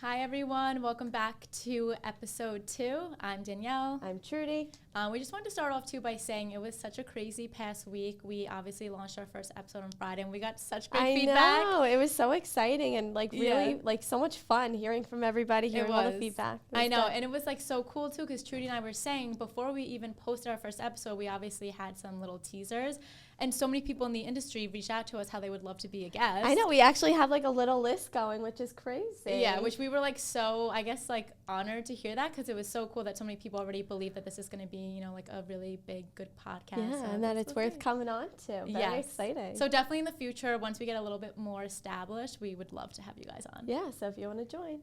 Hi everyone, welcome back to episode 2. I'm Danielle. I'm Trudy. We just wanted to start off too by saying it was such a crazy past week. We obviously launched our first episode on Friday and we got such great feedback. I know, it was so exciting and really so much fun hearing from everybody, hearing all the feedback. I know, and it was so cool too because Trudy and I were saying before we even posted our first episode, we obviously had some little teasers. And so many people in the industry reached out to us how they would love to be a guest. I know. We actually have a little list going, which is crazy. Yeah, which we were so, I guess, honored to hear that because it was so cool that so many people already believe that this is going to be, a really big, good podcast. Yeah, and that it's worth coming on to. Very exciting. So definitely in the future, once we get a little bit more established, we would love to have you guys on. Yeah, so if you want to join.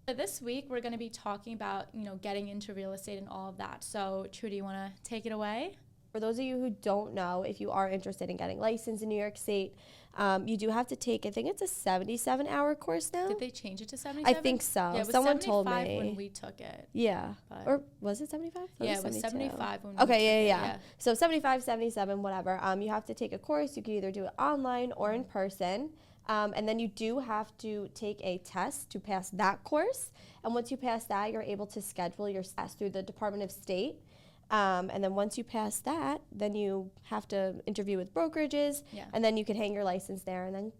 So this week, we're going to be talking about, getting into real estate and all of that. So, Trudy, you want to take it away? For those of you who don't know, if you are interested in getting licensed in New York State, you do have to take, I think it's a 77-hour course now. Did they change it to 77? I think so. Yeah, it was Someone told me. 75 when we took it. Yeah. Or was it 75? Yeah, it was 75 when we took it. Okay, yeah. So 75, 77, whatever. You have to take a course. You can either do it online or in person. And then you do have to take a test to pass that course. And once you pass that, you're able to schedule your test through the Department of State. And then once you pass that, then you have to interview with brokerages, and then you can hang your license there and then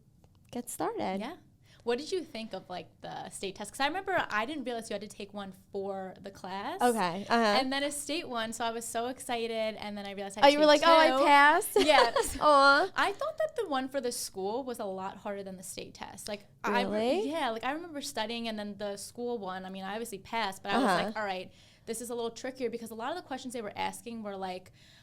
get started. Yeah. What did you think of the state test? Because I remember I didn't realize you had to take one for the class. Okay. And then a state one, so I was so excited, and then I realized I had to you were like, two. oh, I passed? Yes. Aw. I thought that the one for the school was a lot harder than the state test. Really? I remember studying, and then the school one, I obviously passed, but I was all right, this is a little trickier because a lot of the questions they were asking were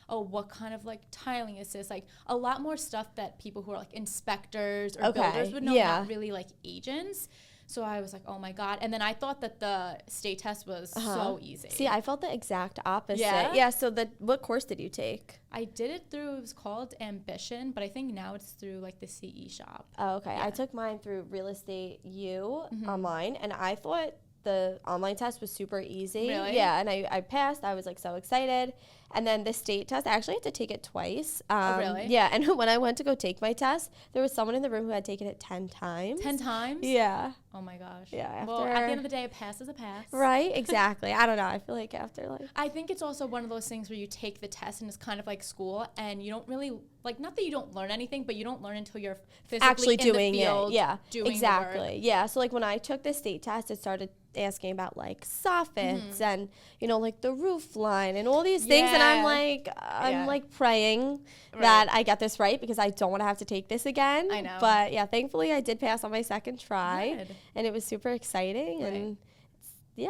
oh, what kind of tiling is this? A lot more stuff that people who are inspectors or builders would know, not really agents. So I was like, oh my God. And then I thought that the state test was so easy. See, I felt the exact opposite. Yeah? Yeah, so what course did you take? I did it through, it was called Ambition, but I think now it's through the CE shop. Oh, okay. Yeah. I took mine through Real Estate U online, and I thought the online test was super easy. Really? Yeah, and I passed. I was so excited. And then the state test, I actually had to take it twice. Oh, really? Yeah, and when I went to go take my test, there was someone in the room who had taken it 10 times. 10 times? Yeah. Oh my gosh. Yeah. Well, at the end of the day, a pass is a pass. Right? Exactly. I don't know. I feel like after I think it's also one of those things where you take the test and it's kind of like school and you don't really, not that you don't learn anything, but you don't learn until you're physically actually in doing the field. It. Yeah. Doing exactly. The work. Yeah. So when I took the state test, it started asking about soffits and the roof line and all these things, and I'm praying that I get this right because I don't want to have to take this again. I know. But yeah, thankfully I did pass on my second try. Good. And it was super exciting. Right. And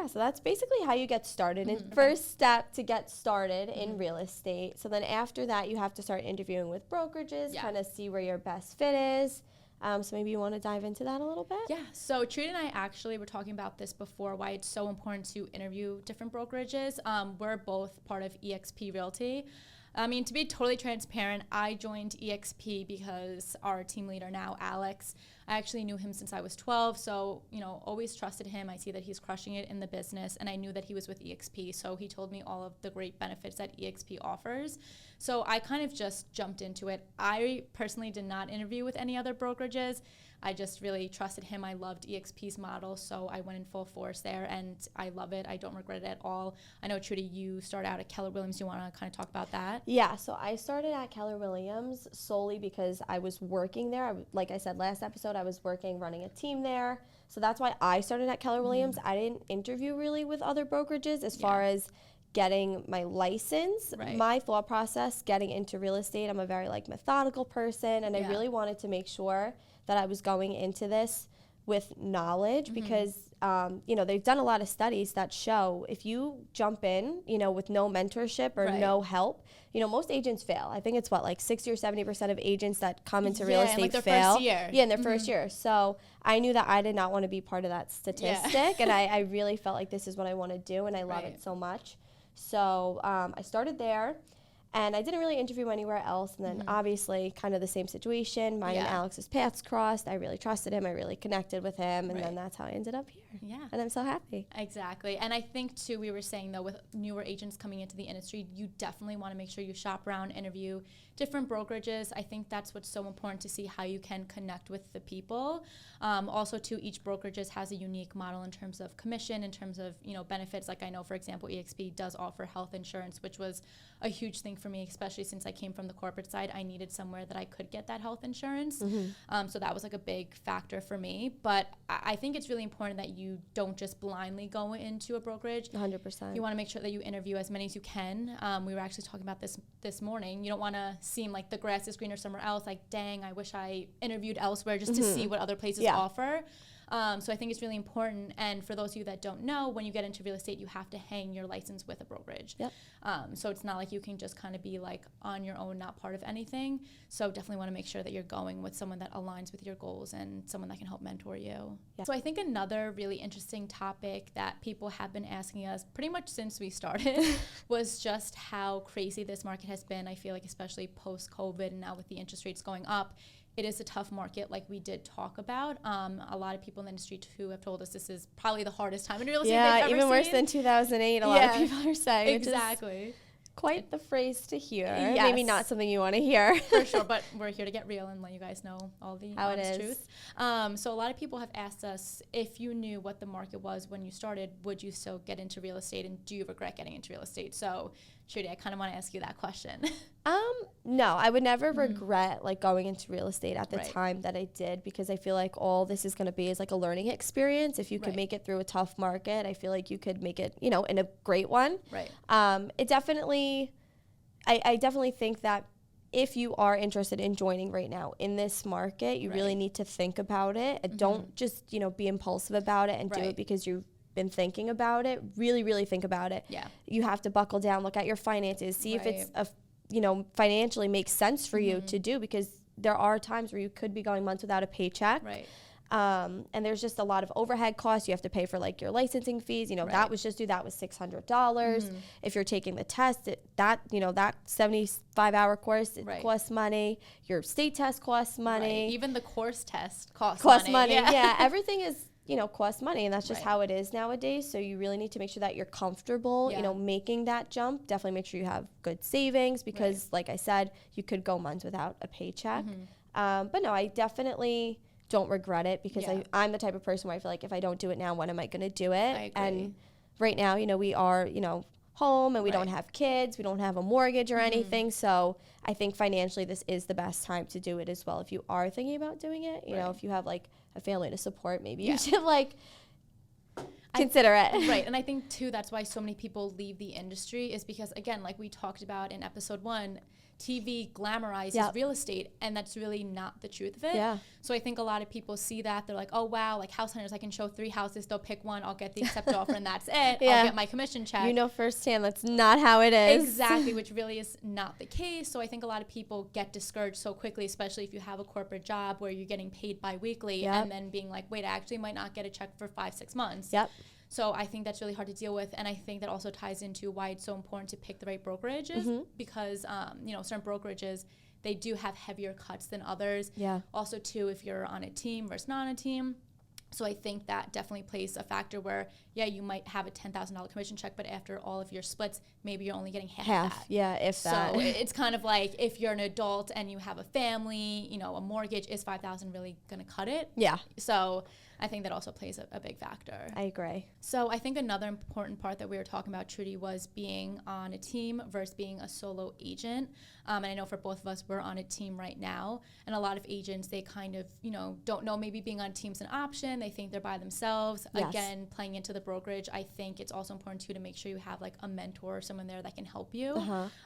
so that's basically how you get started. And first step to get started in real estate. So then after that, you have to start interviewing with brokerages, kind of see where your best fit is. So maybe you want to dive into that a little bit? Yeah. So Trudy and I actually were talking about this before, why it's so important to interview different brokerages. We're both part of EXP Realty. To be totally transparent, I joined EXP because our team leader now, Alex, I actually knew him since I was 12. So, always trusted him. I see that he's crushing it in the business. And I knew that he was with EXP. So he told me all of the great benefits that EXP offers. So I kind of just jumped into it. I personally did not interview with any other brokerages. I just really trusted him. I loved EXP's model, so I went in full force there, and I love it. I don't regret it at all. I know, Trudy, you started out at Keller Williams. You want to kind of talk about that? Yeah, so I started at Keller Williams solely because I was working there. Like I said last episode, I was running a team there. So that's why I started at Keller Williams. I didn't interview really with other brokerages as far as getting my license. Right. My thought process getting into real estate, I'm a very methodical person, and I really wanted to make sure that I was going into this with knowledge because, they've done a lot of studies that show if you jump in, with no mentorship or no help, most agents fail. I think it's 60 or 70% of agents that come into real estate their fail. First year. Yeah, in their first year. So I knew that I did not want to be part of that statistic, and I really felt like this is what I want to do, and I love it so much. So I started there. And I didn't really interview anywhere else. And then obviously kind of the same situation. Mine and Alex's paths crossed. I really trusted him. I really connected with him. And then that's how I ended up here. Yeah. And I'm so happy. Exactly. And I think, too, we were saying, though, with newer agents coming into the industry, you definitely want to make sure you shop around, interview different brokerages. I think that's what's so important, to see how you can connect with the people. Also, too, each brokerage has a unique model in terms of commission, in terms of, benefits. Like I know, for example, EXP does offer health insurance, which was a huge thing for me, especially since I came from the corporate side. I needed somewhere that I could get that health insurance. So that was like a big factor for me. But I think it's really important that you don't just blindly go into a brokerage. 100%. You want to make sure that you interview as many as you can. We were actually talking about this morning. You don't want to seem like the grass is greener somewhere else. Like, dang, I wish I interviewed elsewhere just to see what other places offer. So I think it's really important. And for those of you that don't know, when you get into real estate, you have to hang your license with a brokerage. Yep. So it's not like you can just kind of be like on your own, not part of anything. So definitely want to make sure that you're going with someone that aligns with your goals and someone that can help mentor you. Yeah. So I think another really interesting topic that people have been asking us pretty much since we started was just how crazy this market has been. I feel like especially post-COVID and now with the interest rates going up, it is a tough market, like we did talk about. A lot of people in the industry, too, have told us this is probably the hardest time in real estate they've ever seen. Yeah, even worse than 2008, a lot of people are saying. Exactly. Quite the phrase to hear. Yes. Maybe not something you want to hear. For sure, but we're here to get real and let you guys know all the honest truth. So a lot of people have asked us, if you knew what the market was when you started, would you still get into real estate, and do you regret getting into real estate? So, Trudy, I kind of want to ask you that question. No, I would never regret like going into real estate at the time that I did, because I feel like all this is going to be is like a learning experience. If you could make it through a tough market, I feel like you could make it, in a great one. Right. It definitely, I definitely think that if you are interested in joining right now in this market, you really need to think about it. And don't just, be impulsive about it and do it because you've been thinking about it. Really, really think about it. Yeah. You have to buckle down, look at your finances, see if it's financially makes sense for you to do, because there are times where you could be going months without a paycheck. Right. And there's just a lot of overhead costs. You have to pay for like your licensing fees. That was $600. If you're taking the test, that 75-hour course, it costs money. Your state test costs money. Right. Even the course test costs money. Yeah. Everything is, costs money, and that's just how it is nowadays. So you really need to make sure that you're comfortable, making that jump. Definitely make sure you have good savings, because like I said, you could go months without a paycheck. But no, I definitely don't regret it, because I'm the type of person where I feel like if I don't do it now, when am I going to do it? I agree. And right now, we are, home, and we don't have kids, we don't have a mortgage or anything. So I think financially this is the best time to do it as well. If you are thinking about doing it, if you have like a family to support, maybe you should like consider it. Right. And I think too, that's why so many people leave the industry, is because, again, like we talked about in episode 1, TV glamorizes real estate, and that's really not the truth of it. Yeah. So I think a lot of people see that, they're like, oh wow, like house hunters, I can show 3 houses, they'll pick one, I'll get the accepted offer, and that's it. I'll get my commission check. Firsthand, that's not how it is. Exactly, which really is not the case. So I think a lot of people get discouraged so quickly, especially if you have a corporate job where you're getting paid bi-weekly, and then being like, wait, I actually might not get a check for 5-6 months. Yep. So I think that's really hard to deal with, and I think that also ties into why it's so important to pick the right brokerages, because certain brokerages, they do have heavier cuts than others. Yeah. Also, too, if you're on a team versus not on a team. So I think that definitely plays a factor where, you might have a $10,000 commission check, but after all of your splits, maybe you're only getting half of that. Yeah, if that. So it's kind of like, if you're an adult and you have a family, a mortgage, is $5,000 really going to cut it? Yeah. So I think that also plays a big factor. I agree. So I think another important part that we were talking about, Trudy, was being on a team versus being a solo agent. And I know for both of us, we're on a team right now. And a lot of agents, they kind of, don't know maybe being on a team's an option. They think they're by themselves. Yes. Again, playing into the brokerage, I think it's also important, too, to make sure you have like a mentor or someone there that can help you.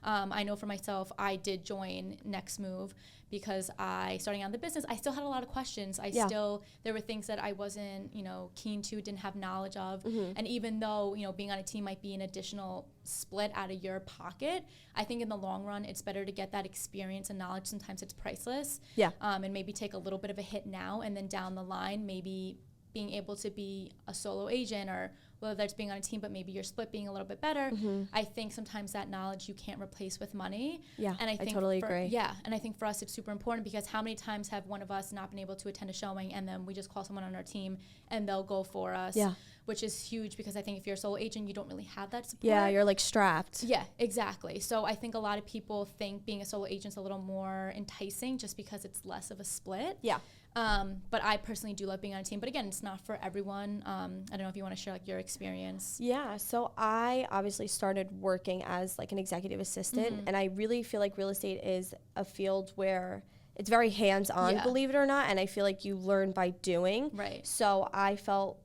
I know for myself, I did join Next Move because starting out the business, I still had a lot of questions. There were things that I wasn't, keen to, didn't have knowledge of. And even though, being on a team might be an additional split out of your pocket, I think in the long run, it's better to get that experience and knowledge. Sometimes it's priceless. Yeah. And maybe take a little bit of a hit now, and then down the line, maybe being able to be a solo agent or whether that's being on a team, but maybe your split being a little bit better. I think sometimes that knowledge you can't replace with money. Yeah, and I totally agree. Yeah, and I think for us it's super important because how many times have one of us not been able to attend a showing and then we just call someone on our team and they'll go for us, which is huge because I think if you're a solo agent, you don't really have that support. Yeah, you're like strapped. Yeah, exactly. So I think a lot of people think being a solo agent is a little more enticing just because it's less of a split. Yeah. But I personally do love being on a team. But again, it's not for everyone. I don't know if you want to share like your experience. Yeah. So I obviously started working as like an executive assistant, and I really feel like real estate is a field where it's very hands-on, believe it or not. And I feel like you learn by doing. Right. So I felt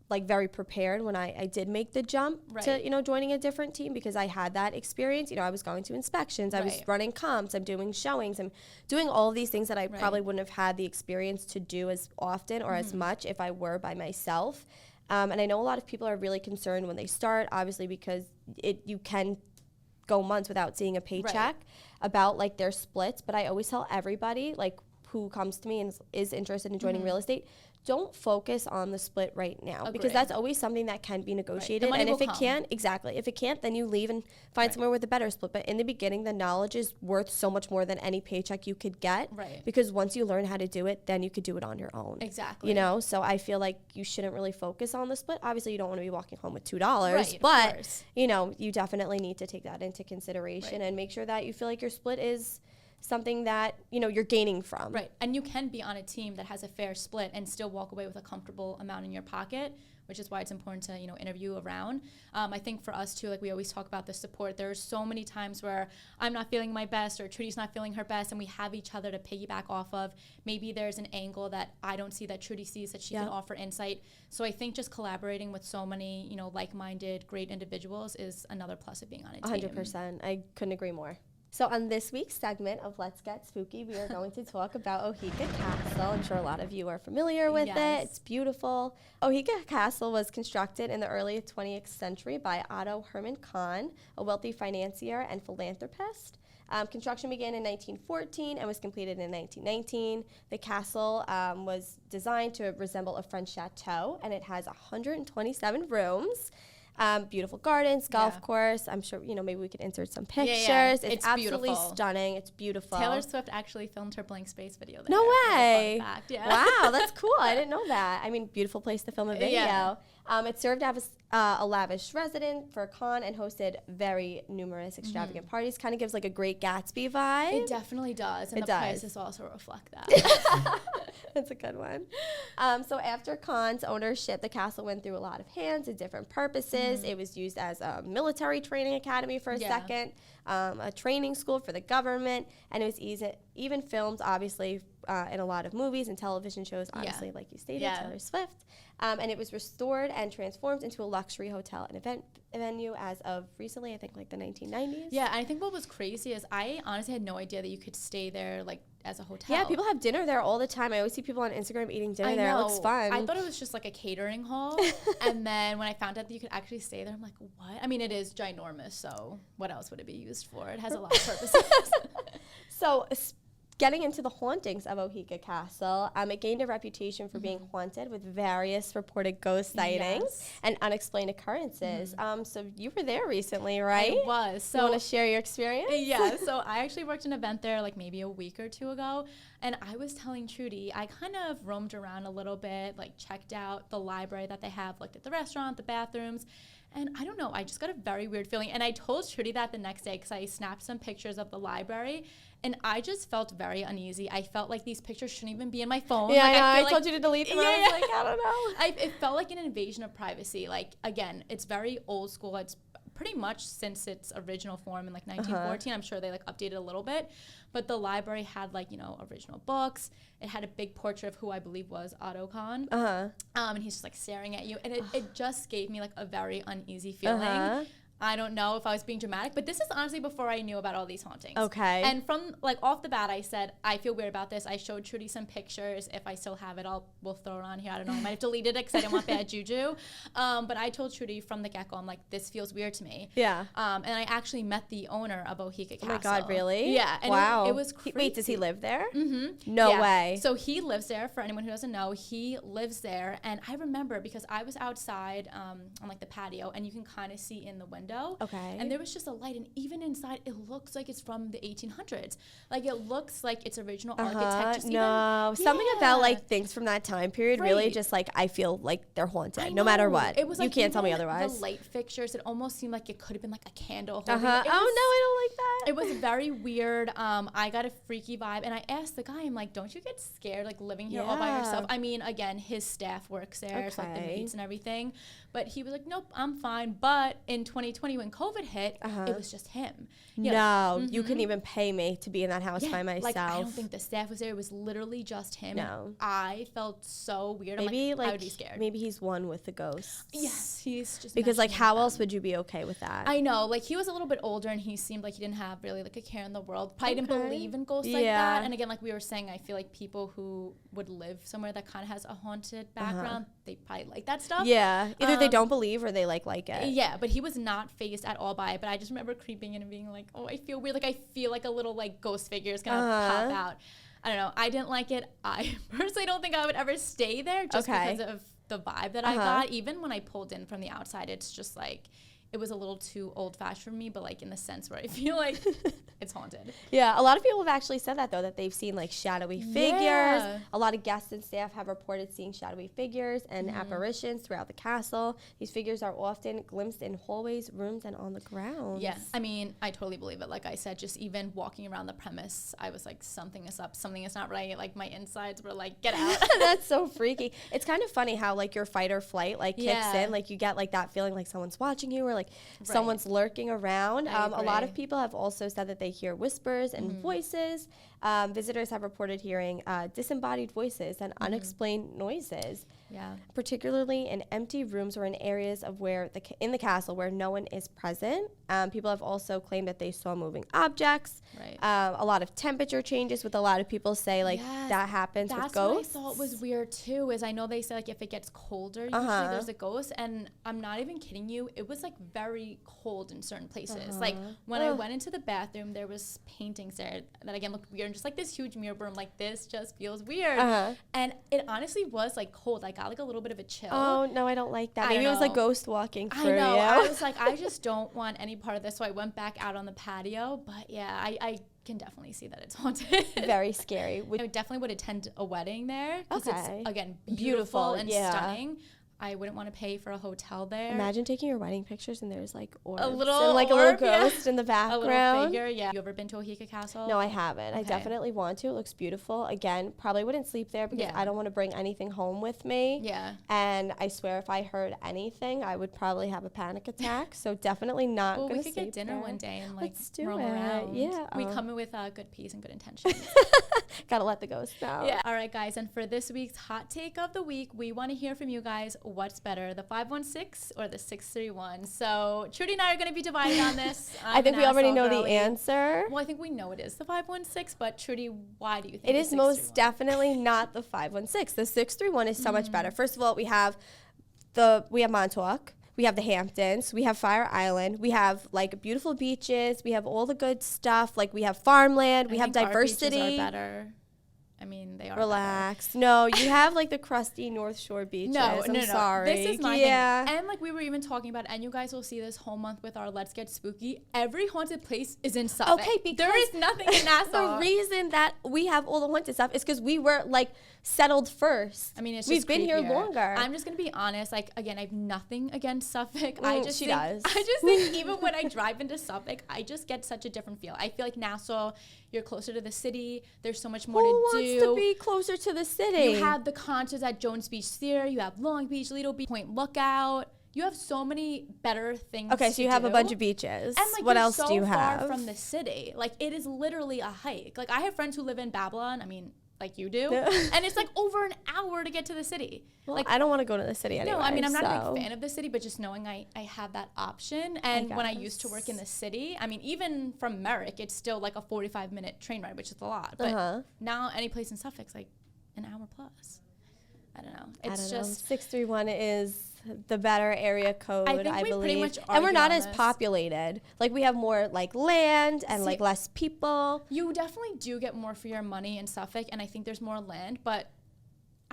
like very prepared when I did make the jump to, you know, joining a different team because I had that experience. You know, I was going to inspections, I was running comps, I'm doing showings, I'm doing all of these things that I probably wouldn't have had the experience to do as often or as much if I were by myself. And I know a lot of people are really concerned when they start, obviously, because you can go months without seeing a paycheck about like their splits. But I always tell everybody like who comes to me and is interested in joining real estate, don't focus on the split right now because that's always something that can be negotiated. And if it can't, if it can't, then you leave and find somewhere with a better split. But in the beginning, the knowledge is worth so much more than any paycheck you could get. Because once you learn how to do it, then you could do it on your own. Exactly. You know, so I feel like you shouldn't really focus on the split. Obviously, you don't want to be walking home with $2, but you know, you definitely need to take that into consideration and make sure that you feel like your split is something that, you know, you're gaining from. Right. And you can be on a team that has a fair split and still walk away with a comfortable amount in your pocket, which is why it's important to, you know, interview around. I think for us too, like we always talk about the support. There are so many times where I'm not feeling my best or Trudy's not feeling her best and we have each other to piggyback off of. Maybe there's an angle that I don't see that Trudy sees that she can offer insight. So I think just collaborating with so many, you know, like-minded, great individuals is another plus of being on a team. 100%. I couldn't agree more. So on this week's segment of Let's Get Spooky, we are going to talk about Oheka Castle. I'm sure a lot of you are familiar with it. It's beautiful. Oheka Castle was constructed in the early 20th century by Otto Hermann Kahn, a wealthy financier and philanthropist. Construction began in 1914 and was completed in 1919. The castle was designed to resemble a French chateau, and it has 127 rooms. Beautiful gardens, golf course. I'm sure, you know, maybe we could insert some pictures. It's absolutely beautiful. Stunning. It's beautiful. Taylor Swift actually filmed her blank space video there. No way. Fun fact, Wow, that's cool. I didn't know that. I mean, beautiful place to film a video. It served as a lavish residence for Kahn and hosted very numerous extravagant parties. Kind of gives like a Great Gatsby vibe. It definitely does. And the prices also reflect that. That's a good one. So after Kahn's ownership, the castle went through a lot of hands and different purposes. It was used as a military training academy for a second, a training school for the government, and it was even filmed, obviously, in a lot of movies and television shows, obviously, like you stated, Taylor Swift. And it was restored and transformed into a luxury hotel and event venue as of recently, I think like the 1990s. Yeah, and I think what was crazy is I honestly had no idea that you could stay there like as a hotel. Yeah, people have dinner there all the time. I always see people on Instagram eating dinner there. It looks fun. I thought it was just like a catering hall. And then when I found out that you could actually stay there, I'm like, what? I mean, it is ginormous, so what else would it be used for? It has a lot of purposes. So getting into the hauntings of Oheka Castle, it gained a reputation for being haunted with various reported ghost sightings and unexplained occurrences. So you were there recently, right? I was. So you want to share your experience? Yeah. So I actually worked an event there like maybe a week or two ago, and I was telling Trudy, I kind of roamed around a little bit, like checked out the library that they have, looked at the restaurant, the bathrooms. And I don't know, I just got a very weird feeling. And I told Trudy that the next day because I snapped some pictures of the library. And I just felt very uneasy. I felt like these pictures shouldn't even be in my phone. Yeah, like, I told you to delete them. I was like, I don't know. It felt like an invasion of privacy. Like, again, it's very old school. It's pretty much since its original form in like 1914. I'm sure they like updated a little bit. But the library had like, you know, original books. It had a big portrait of who I believe was Otto Kahn. And he's just like staring at you. And it just gave me like a very uneasy feeling. I don't know if I was being dramatic, but this is honestly before I knew about all these hauntings. Okay. And from like off the bat, I said, I feel weird about this. I showed Trudy some pictures. If I still have it, we'll throw it on here. I don't know. I might have deleted it because I didn't want bad juju. But I told Trudy from the get-go, I'm like, this feels weird to me. Yeah. And I actually met the owner of Bohica Castle. Oh my God, really? Yeah. And wow. It was crazy. Wait, does he live there? Mm-hmm. No way. So he lives there. For anyone who doesn't know, he lives there. And I remember because I was outside on like the patio, and you can kind of see in the window. Okay. And there was just a light, and even inside, it looks like it's from the 1800s. Like it looks like it's original architecture. Something about like things from that time period really just like I feel like they're haunted no matter what. It was you like can't tell me otherwise. The light fixtures, it almost seemed like it could have been like a candle. Oh no, I don't like that. It was very weird. I got a freaky vibe, and I asked the guy, I'm like, don't you get scared like living here all by yourself? I mean, again, his staff works there, so like the maids and everything. But he was like, nope, I'm fine. But in 2020, when COVID hit, it was just him. You couldn't even pay me to be in that house by myself. Like, I don't think the staff was there. It was literally just him. No. I felt so weird. Maybe I would be scared. Maybe he's one with the ghosts. Yes, he's just because like how else would you be okay with that? I know, like he was a little bit older, and he seemed like he didn't have really like a care in the world. Probably didn't believe in ghosts like that. And again, like we were saying, I feel like people who would live somewhere that kind of has a haunted background, they probably like that stuff. Yeah, either they don't believe or they like it. Yeah, but he was not phased at all by it. But I just remember creeping in and being like, oh, I feel weird. Like I feel like a little like ghost figure is gonna pop out. I don't know. I didn't like it. I personally don't think I would ever stay there just because of the vibe that I got. Even when I pulled in from the outside, it's just like it was a little too old-fashioned for me, but like in the sense where I feel like it's haunted. Yeah, a lot of people have actually said that though, that they've seen like shadowy figures. A lot of guests and staff have reported seeing shadowy figures and apparitions throughout the castle. These figures are often glimpsed in hallways, rooms, and on the grounds. Yes, I mean, I totally believe it. Like I said, just even walking around the premise, I was like, something is up, something is not right. Like my insides were like, get out. That's so freaky. It's kind of funny how like your fight or flight like kicks in. Like you get like that feeling like someone's watching you or like someone's lurking around. A lot of people have also said that they hear whispers and voices. Visitors have reported hearing disembodied voices and unexplained noises. Yeah. Particularly in empty rooms or in areas of where in the castle where no one is present. People have also claimed that they saw moving objects. Right. A lot of temperature changes, with a lot of people say like that happens with ghosts. That's what I thought was weird too. Is I know they say like if it gets colder, usually there's a ghost, and I'm not even kidding you. It was like very cold in certain places. Like when I went into the bathroom, there was paintings there that again looked weird, and just like this huge mirror room, like this just feels weird. And it honestly was like cold. I got like a little bit of a chill. Oh no, I don't like that. Maybe it was like ghost walking through. I know. You. I was like, I just don't want any part of this. So I went back out on the patio. But yeah, I can definitely see that it's haunted. Very scary. I definitely would attend a wedding there because it's again beautiful and stunning. I wouldn't want to pay for a hotel there. Imagine taking your wedding pictures and there's like orbs. A little and like orb, a little ghost in the background. A little figure, You ever been to Bohica Castle? No, I haven't. I definitely want to. It looks beautiful. Again, probably wouldn't sleep there because I don't want to bring anything home with me. Yeah. And I swear if I heard anything, I would probably have a panic attack. So definitely not going to sleep there. We could get dinner one day and like roam around. Yeah. We come in with good peace and good intentions. Gotta let the ghost know. Yeah. All right, guys. And for this week's hot take of the week, we want to hear from you guys. What's better, the 516 or the 631? So Trudy and I are going to be divided on this. I think we already know the answer. Well, I think we know it is the 516, but Trudy, why do you think it is most definitely not the 516? The 631 is so much better. First of all, we have Montauk. We have the Hamptons. We have Fire Island. We have like beautiful beaches. We have all the good stuff. Like we have farmland. We have diversity. Our beaches are better. I mean, they are. Relax. Better. No, you have like the crusty North Shore beaches. No, sorry. This is my thing. And like we were even talking about, and you guys will see this whole month with our Let's Get Spooky. Every haunted place is in Suffolk. Okay, because there is nothing in Nassau. The reason that we have all the haunted stuff is because we were like settled first. I mean, we've been here longer. I'm just gonna be honest. Like again, I have nothing against Suffolk. I just think even when I drive into Suffolk, I just get such a different feel. I feel like Nassau, you're closer to the city. There's so much more to do. Who wants to be closer to the city? You have the concerts at Jones Beach Theater. You have Long Beach, Lido Beach, Point Lookout. You have so many better things. Okay, so you have a bunch of beaches. And like, what else do you have? Far from the city. Like it is literally a hike. Like I have friends who live in Babylon. I mean, like you do. And it's like over an hour to get to the city. Well, like I don't want to go to the city anyway. No, I mean, I'm not a big fan of the city, but just knowing I have that option. And when I used to work in the city, I mean, even from Merrick, it's still like a 45-minute train ride, which is a lot. But now any place in Suffolk's like an hour plus. I don't know. It's just 631 is the better area code, I believe. Pretty much and we're not as populated. Like we have more like land and like less people. You definitely do get more for your money in Suffolk, and I think there's more land, but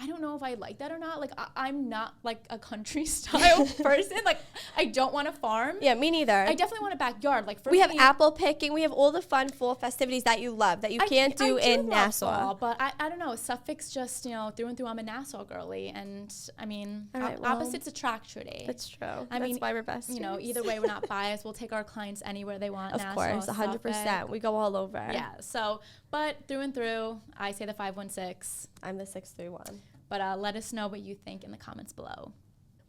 I don't know if I like that or not. Like, I'm not, like, a country-style person. Like, I don't want to farm. Yeah, me neither. I definitely want a backyard. Like, we have apple picking. We have all the fun, full festivities that you love, that you can't do in Nassau. Fall, but I don't know. Suffolk's just, you know, through and through, I'm a Nassau girly. And, I mean, opposites attract, Trudy. That's true. That's why we're best. You know, either way, we're not biased. We'll take our clients anywhere they want. Of course, 100%. We go all over. Yeah, so, but through and through, I say the 516. I'm the 631. But let us know what you think in the comments below.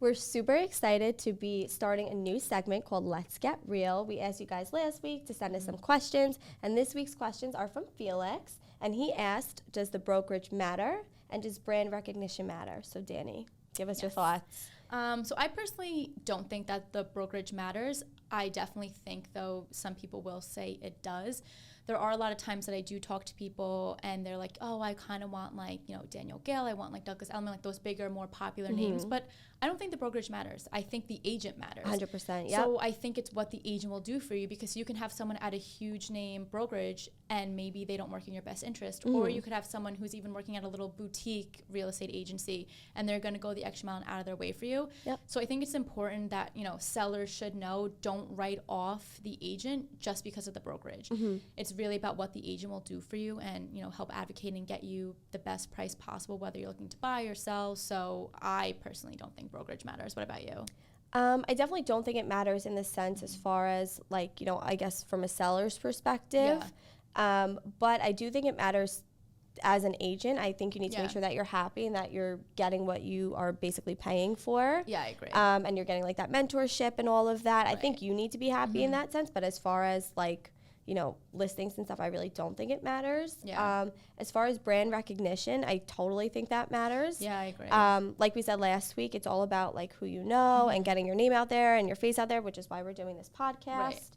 We're super excited to be starting a new segment called Let's Get Real. We asked you guys last week to send us some questions, and this week's questions are from Felix, and he asked, does the brokerage matter, and does brand recognition matter? So Danny, give us your thoughts. So I personally don't think that the brokerage matters. I definitely think, though, some people will say it does. There are a lot of times that I do talk to people and they're like, oh, I kind of want like, you know, Daniel Gale, I want like Douglas Elliman, like those bigger, more popular names. But I don't think the brokerage matters. I think the agent matters. 100%, yeah. So I think it's what the agent will do for you, because you can have someone at a huge name brokerage and maybe they don't work in your best interest. Or you could have someone who's even working at a little boutique real estate agency and they're going to go the extra mile and out of their way for you. Yep. So I think it's important that, you know, sellers should know, don't write off the agent just because of the brokerage. It's really about what the agent will do for you and, you know, help advocate and get you the best price possible, whether you're looking to buy or sell. So I personally don't think brokerage matters. What about you? I definitely don't think it matters in the sense as far as like, you know, I guess from a seller's perspective. But I do think it matters as an agent. I think you need to make sure that you're happy and that you're getting what you are basically paying for. Yeah, I agree. And you're getting like that mentorship and all of that. I think you need to be happy in that sense. But as far as like, you know, listings and stuff, I really don't think it matters. As far as brand recognition, I totally think that matters. Yeah, I agree. Like we said last week, it's all about like who you know and getting your name out there and your face out there, which is why we're doing this podcast.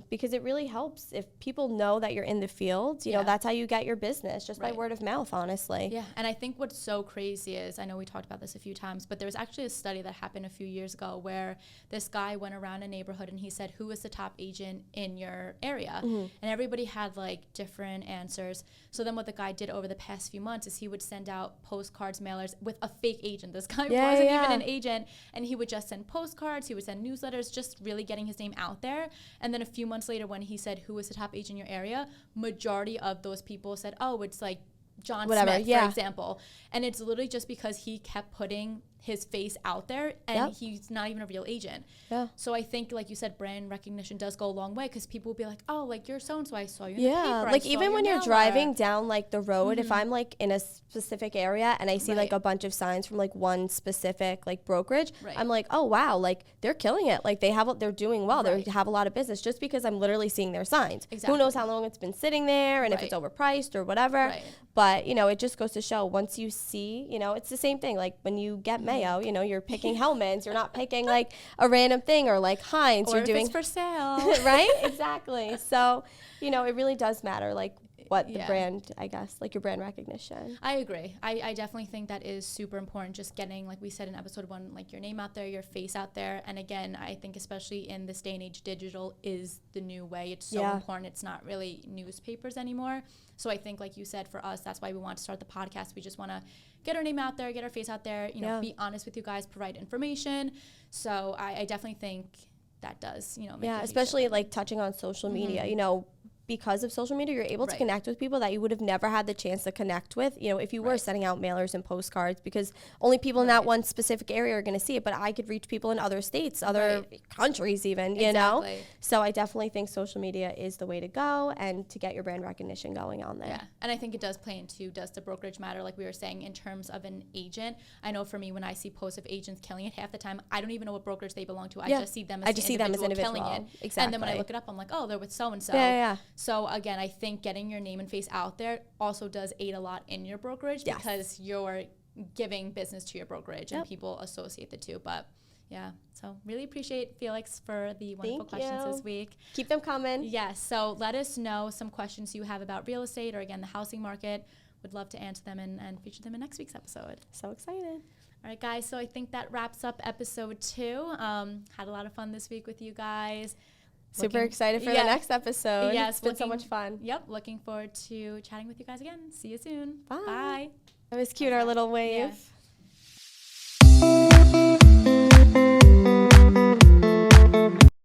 Because it really helps if people know that you're in the field. You know, that's how you get your business, just by word of mouth, honestly. Yeah, and I think what's so crazy is, I know we talked about this a few times, but there was actually a study that happened a few years ago where this guy went around a neighborhood and he said, who is the top agent in your area? And everybody had like different answers. So then what the guy did over the past few months is he would send out postcards, mailers with a fake agent. This guy wasn't even an agent, and he would just send postcards, he would send newsletters, just really getting his name out there. And then a few months later, when he said, who is the top agent in your area, majority of those people said, oh, it's like John Smith, for example. And it's literally just because he kept putting his face out there, and he's not even a real agent. So I think, like you said, brand recognition does go a long way, because people will be like, oh, like you're so-and-so, I saw you in the paper. Like even when you're driving down like the road, if I'm like in a specific area and I see like a bunch of signs from like one specific like brokerage, I'm like, oh wow, like they're killing it. Like they're doing well. They have a lot of business, just because I'm literally seeing their signs. Who knows how long it's been sitting there and if it's overpriced or whatever. But, you know, it just goes to show, once you see, you know, it's the same thing. Like when you get Mayo, you know, you're picking Hellman's. You're not picking like a random thing, or like Heinz. Or you're doing it's for sale. Right? Exactly. So, you know, it really does matter, like what the brand, I guess, like your brand recognition. I agree. I definitely think that is super important, just getting, like we said in episode 1, like your name out there, your face out there. And again, I think especially in this day and age, digital is the new way. It's so important. It's not really newspapers anymore. So I think, like you said, for us, that's why we want to start the podcast. We just want to get our name out there, get our face out there, you know, be honest with you guys, provide information. So I definitely think that does, you know, make especially like touching on social media, you know, because of social media, you're able to connect with people that you would have never had the chance to connect with, you know, if you were sending out mailers and postcards, because only people in that one specific area are going to see it. But I could reach people in other states, other countries even, you know. So I definitely think social media is the way to go, and to get your brand recognition going on there. Yeah, and I think it does play into, does the brokerage matter, like we were saying, in terms of an agent. I know for me, when I see posts of agents killing it, half the time I don't even know what brokerage they belong to. I just see them as individual killing it. Exactly. And then when I look it up, I'm like, oh, they're with so-and-so. So again, I think getting your name and face out there also does aid a lot in your brokerage because you're giving business to your brokerage and people associate the two. But yeah, so really appreciate Felix for the wonderful questions this week. Keep them coming. Yes, so let us know some questions you have about real estate or again, the housing market. Would love to answer them and feature them in next week's episode. So excited. All right, guys, so I think that wraps up episode 2. Had a lot of fun this week with you guys. Super excited for the next episode. Yes, it's been so much fun. Yep, looking forward to chatting with you guys again. See you soon. Bye. Bye. That was cute, our little wave. Yeah.